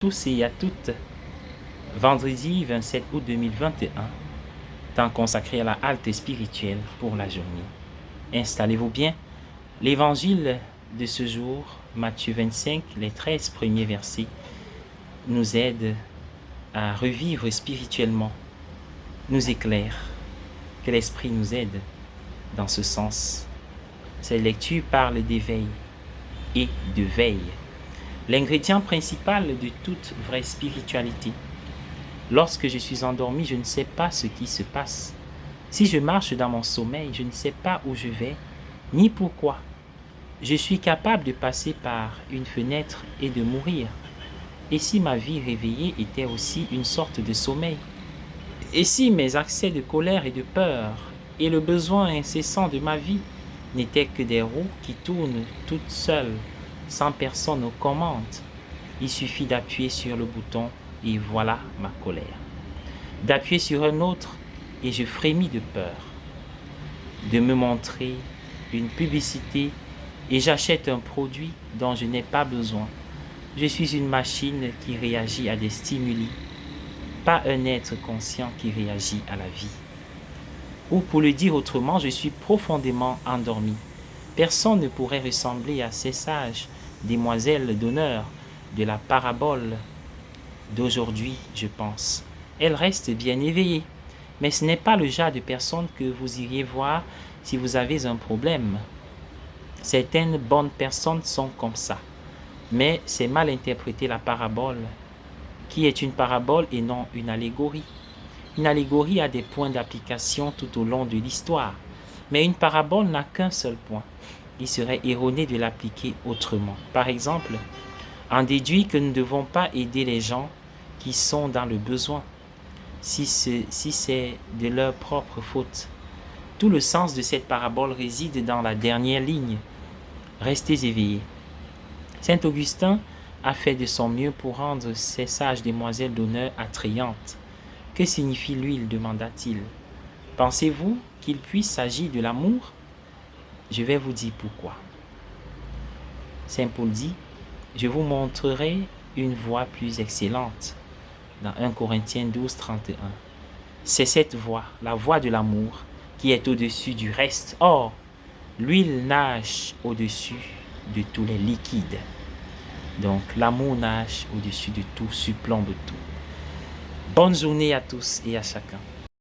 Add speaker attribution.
Speaker 1: Tous et à toutes, vendredi 27 août 2021, temps consacré à la halte spirituelle pour la journée. Installez-vous bien. L'évangile de ce jour, Matthieu 25, les 13 premiers versets, nous aide à revivre spirituellement, nous éclaire, que l'Esprit nous aide dans ce sens. Cette lecture parle d'éveil et de veille. L'ingrédient principal de toute vraie spiritualité. Lorsque je suis endormi, je ne sais pas ce qui se passe. Si je marche dans mon sommeil, je ne sais pas où je vais, ni pourquoi. Je suis capable de passer par une fenêtre et de mourir. Et si ma vie réveillée était aussi une sorte de sommeil? Et si mes accès de colère et de peur et le besoin incessant de ma vie n'étaient que des roues qui tournent toutes seules, sans personne aux commandes? Il suffit d'appuyer sur le bouton et voilà ma colère. D'appuyer sur un autre et je frémis de peur. De me montrer une publicité et j'achète un produit dont je n'ai pas besoin. Je suis une machine qui réagit à des stimuli, pas un être conscient qui réagit à la vie. Ou pour le dire autrement, je suis profondément endormi. Personne ne pourrait ressembler à ces sages demoiselles d'honneur de la parabole d'aujourd'hui, je pense. Elles restent bien éveillées, mais ce n'est pas le genre de personnes que vous iriez voir si vous avez un problème. Certaines bonnes personnes sont comme ça, mais c'est mal interpréter la parabole, qui est une parabole et non une allégorie. Une allégorie a des points d'application tout au long de l'histoire, mais une parabole n'a qu'un seul point. Il serait erroné de l'appliquer autrement. Par exemple, on déduit que nous ne devons pas aider les gens qui sont dans le besoin, si c'est de leur propre faute. Tout le sens de cette parabole réside dans la dernière ligne. Restez éveillés. Saint Augustin a fait de son mieux pour rendre ces sages demoiselles d'honneur attrayantes. Que signifie l'huile, demanda-t-il. Pensez-vous qu'il puisse s'agir de l'amour? Je vais vous dire pourquoi. Saint Paul dit, je vous montrerai une voie plus excellente. Dans 1 Corinthiens 12, 31. C'est cette voie, la voie de l'amour, qui est au-dessus du reste. Or, l'huile nage au-dessus de tous les liquides. Donc, l'amour nage au-dessus de tout, surplombe tout. Bonne journée à tous et à chacun.